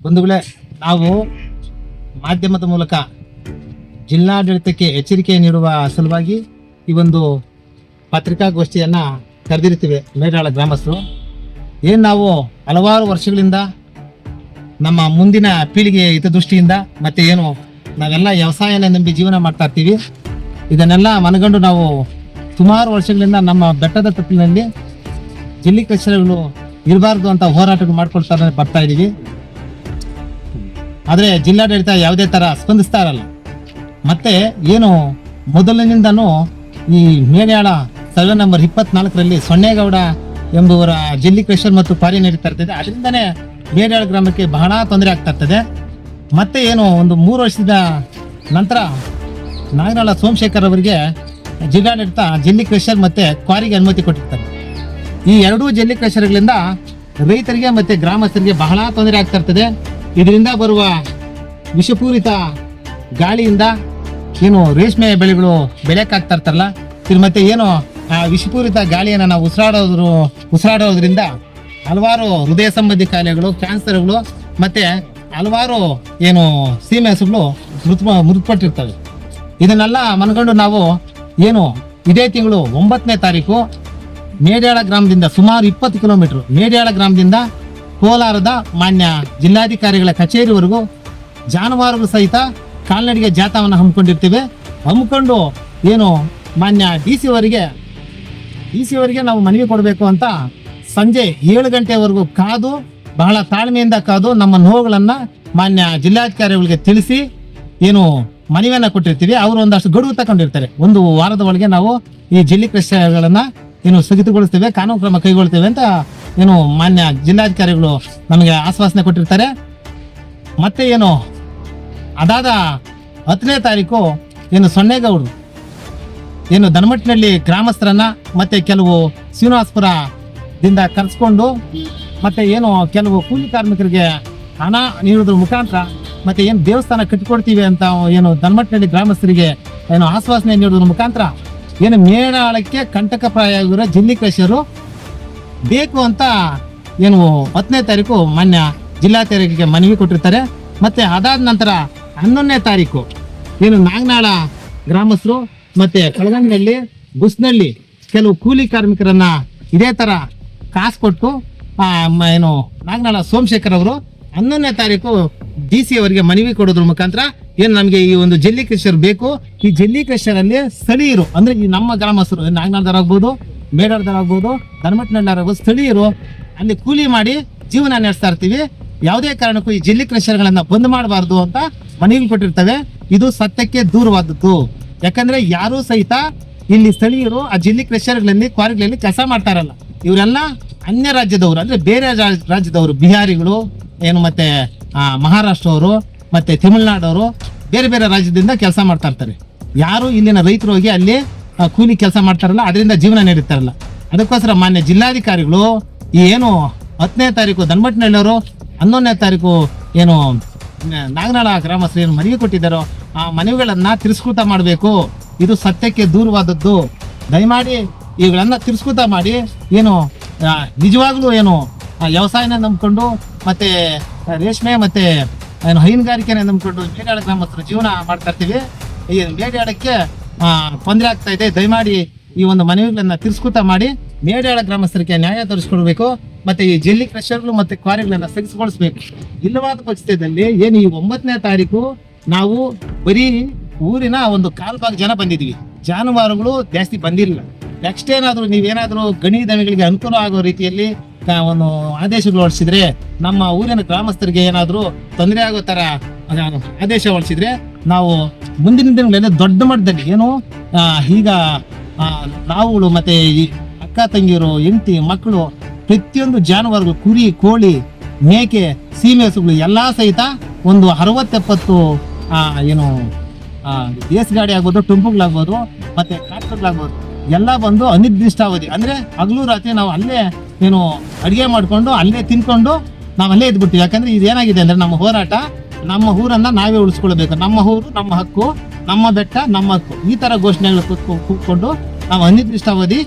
ಬಂಧುಗಳೇ, ನಾವು ಮಾಧ್ಯಮದ ಮೂಲಕ ಜಿಲ್ಲಾಡಳಿತಕ್ಕೆ ಎಚ್ಚರಿಕೆ ನೀಡುವ ಸಲುವಾಗಿ ಈ ಒಂದು ಪತ್ರಿಕಾಗೋಷ್ಠಿಯನ್ನು ಕರೆದಿರ್ತೀವಿ. ಮೇಡಾಳ ಗ್ರಾಮಸ್ಥರು ನಾವು ಹಲವಾರು ವರ್ಷಗಳಿಂದ ನಮ್ಮ ಮುಂದಿನ ಪೀಳಿಗೆ ಹಿತದೃಷ್ಟಿಯಿಂದ ಮತ್ತೆ ನಾವೆಲ್ಲ ವ್ಯವಸಾಯನ ನಂಬಿ ಜೀವನ ಮಾಡ್ತಾ ಇರ್ತೀವಿ. ಇದನ್ನೆಲ್ಲ ಮನಗಂಡು ನಾವು ಸುಮಾರು ವರ್ಷಗಳಿಂದ ನಮ್ಮ ಬೆಟ್ಟದ ತಪ್ಪಿನಲ್ಲಿ ಜಿಲ್ಲಿ ಕಚೇರಿಗಳು ಇರಬಾರ್ದು ಅಂತ ಹೋರಾಟಗಳು ಮಾಡ್ಕೊಳ್ತಾ ಬರ್ತಾ ಇದ್ದೀವಿ. ಆದರೆ ಜಿಲ್ಲಾಡಳಿತ ಯಾವುದೇ ಥರ ಸ್ಪಂದಿಸ್ತಾ ಇರಲ್ಲ. ಮತ್ತೆ ಮೊದಲಿನಿಂದನೂ ಈ ಮೇಡ್ಯಾಳ ಸರ್ವೆ ನಂಬರ್ 24ರಲ್ಲಿ ಸೊನ್ನೇಗೌಡ ಎಂಬುವರ ಜಿಲ್ಲಿ ಕ್ರಷರ್ ಮತ್ತು ಕ್ವಾರಿ ನಡೀತಾ ಇರ್ತದೆ. ಅದರಿಂದನೇ ಮೇಡ್ಯಾಳ ಗ್ರಾಮಕ್ಕೆ ಬಹಳ ತೊಂದರೆ ಆಗ್ತಾ ಇರ್ತದೆ. ಮತ್ತೆ ಒಂದು 3 ವರ್ಷದ ನಂತರ ನಾಗನಾಳ ಸೋಮಶೇಖರ್ ಅವರಿಗೆ ಜಿಲ್ಲಾಡಳಿತ ಜಲ್ಲಿ ಕ್ರಷರ್ ಮತ್ತೆ ಕ್ವಾರಿಗೆ ಅನುಮತಿ ಕೊಟ್ಟಿರ್ತಾರೆ. ಈ ಎರಡೂ ಜಲ್ಲಿ ಕ್ರಷರ್ಗಳಿಂದ ರೈತರಿಗೆ ಮತ್ತೆ ಗ್ರಾಮಸ್ಥರಿಗೆ ಬಹಳ ತೊಂದರೆ ಆಗ್ತಾ ಇರ್ತದೆ. ಇದರಿಂದ ಬರುವ ವಿಷಪೂರಿತ ಗಾಳಿಯಿಂದ ರೇಷ್ಮೆ ಬೆಳೆಗಳು ಬೆಳೆಯಕ್ಕಾಗ್ತಾ ಇರ್ತಾರಲ್ಲ, ಮತ್ತೆ ಆ ವಿಷಪೂರಿತ ಗಾಳಿಯನ್ನು ನಾವು ಉಸಿರಾಡೋದ್ರಿಂದ ಹಲವಾರು ಹೃದಯ ಸಂಬಂಧಿ ಕಾಯಿಲೆಗಳು, ಕ್ಯಾನ್ಸರ್ಗಳು ಮತ್ತೆ ಹಲವಾರು ಸೀಮೆ ಹಸುಗಳು ಮೃತಪಟ್ಟಿರ್ತವೆ. ಇದನ್ನೆಲ್ಲ ಮನಗಂಡು ನಾವು ಇದೇ ತಿಂಗಳು 9ನೇ ತಾರೀಕು ಮೇಡ್ಯಾಳ ಗ್ರಾಮದಿಂದ ಸುಮಾರು 20 ಕಿಲೋಮೀಟರ್ ಮೇಡ್ಯಾಳ ಗ್ರಾಮದಿಂದ ಕೋಲಾರದ ಮಾನ್ಯ ಜಿಲ್ಲಾಧಿಕಾರಿಗಳ ಕಚೇರಿವರೆಗೂ ಜಾನುವಾರುಗಳು ಸಹಿತ ಕಾಲ್ನಡಿಗೆ ಜಾಥಾವನ್ನು ಹಮ್ಮಿಕೊಂಡಿರ್ತೀವಿ. ಹಮ್ಮಿಕೊಂಡು ಮಾನ್ಯ ಡಿ ಸಿ ಅವರಿಗೆ ನಾವು ಮನವಿ ಕೊಡಬೇಕು ಅಂತ ಸಂಜೆ 7 ಗಂಟೆವರೆಗೂ ಕಾದು, ಬಹಳ ತಾಳ್ಮೆಯಿಂದ ಕಾದು ನಮ್ಮ ನೋವುಗಳನ್ನ ಮಾನ್ಯ ಜಿಲ್ಲಾಧಿಕಾರಿಗಳಿಗೆ ತಿಳಿಸಿ ಮನವಿಯನ್ನ ಕೊಟ್ಟಿರ್ತೀವಿ. ಅವರು ಒಂದಷ್ಟು ಗಡುವು ತಗೊಂಡಿರ್ತಾರೆ. 1 ವಾರದ ಒಳಗೆ ನಾವು ಈ ಜಿಲ್ಲಿ ಕೃಷಿಗಳನ್ನ ಸ್ಥಗಿತಗೊಳಿಸ್ತೇವೆ, ಕಾನೂನು ಕ್ರಮ ಕೈಗೊಳ್ತೇವೆ ಅಂತ ಮಾನ್ಯ ಜಿಲ್ಲಾಧಿಕಾರಿಗಳು ನಮಗೆ ಆಶ್ವಾಸನೆ ಕೊಟ್ಟಿರ್ತಾರೆ. ಮತ್ತೆ ಅದಾದ 10ನೇ ತಾರೀಕು ಸೊನ್ನೇಗೌಡರು ದನಮಟ್ಟಿನಲ್ಲಿ ಗ್ರಾಮಸ್ಥರನ್ನ ಮತ್ತೆ ಕೆಲವು ಶ್ರೀನಿವಾಸಪುರದಿಂದ ಕರೆಸ್ಕೊಂಡು ಮತ್ತೆ ಕೆಲವು ಕೂಲಿ ಕಾರ್ಮಿಕರಿಗೆ ಹಣ ನೀಡುವುದ್ರ ಮುಖಾಂತರ ಮತ್ತೆ ದೇವಸ್ಥಾನ ಕಟ್ಟಿಕೊಡ್ತೀವಿ ಅಂತ ದನಮಟ್ಟಿನಲ್ಲಿ ಗ್ರಾಮಸ್ಥರಿಗೆ ಆಶ್ವಾಸನೆ ನೀಡುವುದ್ರ ಮುಖಾಂತರ ಮೇಡಾಳಕ್ಕೆ ಕಂಟಕಪ್ರಾಯ ಆಗಿರೋ ಜಿಲ್ಲಿ ಕ್ರಷರು ಬೇಕು ಅಂತ 10ನೇ ತಾರೀಕು ಮಾನ್ಯ ಜಿಲ್ಲಾಧಿಕಾರಿಗೆ ಮನವಿ ಕೊಟ್ಟಿರ್ತಾರೆ. ಮತ್ತೆ ಅದಾದ ನಂತರ 11ನೇ ತಾರೀಕು ನಾಗನಾಳ ಗ್ರಾಮಸ್ಥರು ಮತ್ತೆ ಕಳಗಂಡಿನಲ್ಲಿ ಬುಸ್ನಲ್ಲಿ ಕೆಲವು ಕೂಲಿ ಕಾರ್ಮಿಕರನ್ನ ಇದೇ ತರ ಕಾಸು ಕೊಟ್ಟು ನಾಗನಾಳ ಸೋಮಶೇಖರ್ ಅವರು 11ನೇ ತಾರೀಕು ಡಿ ಸಿ ಅವರಿಗೆ ಮನವಿ ಕೊಡೋದ್ರ ಮುಖಾಂತರ ನಮಗೆ ಈ ಒಂದು ಜಲ್ಲಿ ಕ್ರಷರ್ ಬೇಕು. ಈ ಜಲ್ಲಿ ಕ್ರಷರ್ ಅಲ್ಲಿ ಸ್ಥಳೀಯರು ಅಂದ್ರೆ ಈ ನಮ್ಮ ಗ್ರಾಮಸ್ಥರು ನಾಗನಾಳದವರಾಗ್ಬೋದು, ಮೇಡಾಳದವರಾಗ್ಬೋದು, ದನಮಟ್ಟಿನಲ್ಲಾಗ್ಬೋದು, ಸ್ಥಳೀಯರು ಅಲ್ಲಿ ಕೂಲಿ ಮಾಡಿ ಜೀವನ ನಡೆಸ್ತಾ ಇರ್ತೀವಿ. ಯಾವುದೇ ಕಾರಣಕ್ಕೂ ಈ ಜಲ್ಲಿ ಕ್ರಷರ್ಗಳನ್ನ ಬಂದ್ ಮಾಡಬಾರ್ದು ಅಂತ ಮನವಿ ಕೊಟ್ಟಿರ್ತವೆ. ಇದು ಸತ್ಯಕ್ಕೆ ದೂರವಾದದ್ದು. ಯಾಕಂದ್ರೆ ಯಾರು ಸಹಿತ ಇಲ್ಲಿ ಸ್ಥಳೀಯರು ಆ ಜಿಲ್ಲಿ ಕ್ರಷರ್ಗಳಲ್ಲಿ ಕ್ವಾರಿಗಳಲ್ಲಿ ಕೆಲಸ ಮಾಡ್ತಾ ಇರಲ್ಲ. ಇವರೆಲ್ಲ ಅನ್ಯ ರಾಜ್ಯದವರು ಅಂದ್ರೆ ಬೇರೆ ರಾಜ್ಯದವರು, ಬಿಹಾರಿಗಳು ಮತ್ತೆ ಮಹಾರಾಷ್ಟ್ರವರು ಮತ್ತೆ ತಮಿಳುನಾಡವರು ಬೇರೆ ಬೇರೆ ರಾಜ್ಯದಿಂದ ಕೆಲಸ ಮಾಡ್ತಾ ಇರ್ತಾರೆ. ಯಾರು ಇಲ್ಲಿನ ರೈತರು ಹೋಗಿ ಅಲ್ಲಿ ಕೂಲಿ ಕೆಲಸ ಮಾಡ್ತಾರಲ್ಲ, ಅದರಿಂದ ಜೀವನ ನೀಡುತ್ತಾರಲ್ಲ. ಅದಕ್ಕೋಸ್ಕರ ಮಾನ್ಯ ಜಿಲ್ಲಾಧಿಕಾರಿಗಳು ಈ 10ನೇ ತಾರೀಕು ದನಮಟ್ಟಿನಲ್ಲಿಯವರು, 11ನೇ ತಾರೀಕು ನಾಗನಾಳ ಗ್ರಾಮಸ್ಥರು ಮನವಿ ಕೊಟ್ಟಿದ್ದಾರೋ ಆ ಮನವಿಗಳನ್ನ ತಿರಸ್ಕೃತ ಮಾಡಬೇಕು. ಇದು ಸತ್ಯಕ್ಕೆ ದೂರವಾದದ್ದು. ದಯಮಾಡಿ ಇವುಗಳನ್ನ ತಿರಸ್ಕೃತ ಮಾಡಿ ನಿಜವಾಗ್ಲೂ ವ್ಯವಸಾಯನ ನಂಬಿಕೊಂಡು ಮತ್ತೆ ರೇಷ್ಮೆ ಮತ್ತೆ ಹೈನುಗಾರಿಕೆನ ನಂಬಿಕೊಂಡು ಮೇಡ್ಯಾಳ ಗ್ರಾಮಸ್ಥರು ಜೀವನ ಮಾಡ್ತಾ ಇರ್ತೀವಿ. ಈ ಮೇಡ್ಯಾಳಕ್ಕೆ ತೊಂದರೆ ಆಗ್ತಾ ಇದೆ. ದಯಮಾಡಿ ಈ ಒಂದು ಮನವಿಗಳನ್ನ ತಿರಸ್ಕೃತ ಮಾಡಿ ಮೇಡ್ಯಾಳ ಗ್ರಾಮಸ್ಥರಿಗೆ ನ್ಯಾಯ ತೋರಿಸ್ಕೊಡ್ಬೇಕು. ಮತ್ತೆ ಈ ಜಲ್ಲಿ ಕ್ರಷರ್ಗಳು ಮತ್ತೆ ಕ್ವಾರಿಗಳನ್ನ ಸ್ಥಗಿತಗೊಳಿಸಬೇಕು. ಇಲ್ಲವಾದ ಪಕ್ಷದಲ್ಲಿ ಈ 9ನೇ ತಾರೀಕು ನಾವು ಬರೀ ಊರಿನ ಒಂದು ಕಾಲ್ಭಾಗ ಜನ ಬಂದಿದ್ವಿ, ಜಾನುವಾರುಗಳು ಜಾಸ್ತಿ ಬಂದಿರಲಿಲ್ಲ. ನೆಕ್ಸ್ಟ್ ನೀವೇನಾದ್ರೂ ಗಣಿ ದನಗಳಿಗೆ ಅನುಕೂಲ ಆಗೋ ರೀತಿಯಲ್ಲಿ ಒಂದು ಆದೇಶಗಳು ಹೊರಡಿಸಿದ್ರೆ, ನಮ್ಮ ಊರಿನ ಗ್ರಾಮಸ್ಥರಿಗೆ ಏನಾದ್ರೂ ತೊಂದರೆ ಆಗೋ ತರ ಆದೇಶ ಹೊರಡಿಸಿದ್ರೆ ನಾವು ಮುಂದಿನ ದಿನಗಳಲ್ಲಿ ದೊಡ್ಡ ಮಟ್ಟದಲ್ಲಿ ಈಗ ನಾವುಗಳು ಮತ್ತೆ ಈ ಅಕ್ಕ ತಂಗಿಯರು, ಹೆಂಡತಿ, ಮಕ್ಕಳು, ಪ್ರತಿಯೊಂದು ಜಾನುವಾರುಗಳು, ಕುರಿ, ಕೋಳಿ, ಮೇಕೆ, ಸೀಮೆ ಹಸುಗಳು ಎಲ್ಲಾ ಸಹಿತ ಒಂದು 60-70 ಏಸ್ ಗಾಡಿ ಆಗ್ಬೋದು, ಟೆಂಪುಗಳಾಗ್ಬೋದು ಮತ್ತೆ ಟ್ರಾಕ್ಟರ್ಗಳಾಗ್ಬೋದು ಎಲ್ಲ ಬಂದು ಅನಿರ್ದಿಷ್ಟಾವಧಿ ಅಂದ್ರೆ ಹಗಲು ರಾತ್ರಿ ನಾವು ಅಲ್ಲೇ ಅಡಿಗೆ ಮಾಡ್ಕೊಂಡು ಅಲ್ಲೇ ತಿನ್ಕೊಂಡು ನಾವು ಅಲ್ಲೇ ಇದ್ಬಿಡ್ತೀವಿ. ಯಾಕಂದ್ರೆ ಇದೇನಾಗಿದೆ ಅಂದ್ರೆ ನಮ್ಮ ಹೋರಾಟ, ನಮ್ಮ ಊರನ್ನ ನಾವೇ ಉಳಿಸ್ಕೊಳ್ಬೇಕು. ನಮ್ಮ ಊರು ನಮ್ಮ ಹಕ್ಕು, ನಮ್ಮ ಬೆಟ್ಟ ನಮ್ಮ ಹಕ್ಕು, ಈ ತರ ಘೋಷಣೆಗಳು ಕೂತ್ಕೊಂಡು ನಾವು ಅನಿರ್ದಿಷ್ಟಾವಧಿ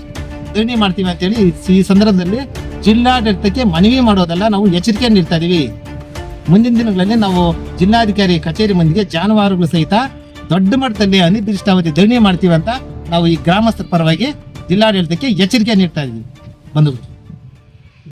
ಧರಣಿ ಮಾಡ್ತೀವಿ ಅಂತೇಳಿ ಈ ಸಂದರ್ಭದಲ್ಲಿ ಜಿಲ್ಲಾಡಳಿತಕ್ಕೆ ಮನವಿ ಮಾಡೋದಲ್ಲ, ನಾವು ಎಚ್ಚರಿಕೆ ನೀಡ್ತಾ ಇದೀವಿ. ಮುಂದಿನ ದಿನಗಳಲ್ಲಿ ನಾವು ಜಿಲ್ಲಾಧಿಕಾರಿ ಕಚೇರಿ ಮುಂದಿಗೆ ಜಾನುವಾರುಗಳು ಸಹಿತ ದೊಡ್ಡ ಮಟ್ಟದಲ್ಲಿ ಅನಿರ್ದಿಷ್ಟಾವಧಿ ಧರಣಿ ಮಾಡ್ತೀವಿ ಅಂತ ನಾವು ಈ ಗ್ರಾಮಸ್ಥರ ಪರವಾಗಿ ಜಿಲ್ಲಾಡಳಿತಕ್ಕೆ ಎಚ್ಚರಿಕೆ ನೀಡ್ತಾ ಇದ್ದೀವಿ ಬಂಧುಗಳು.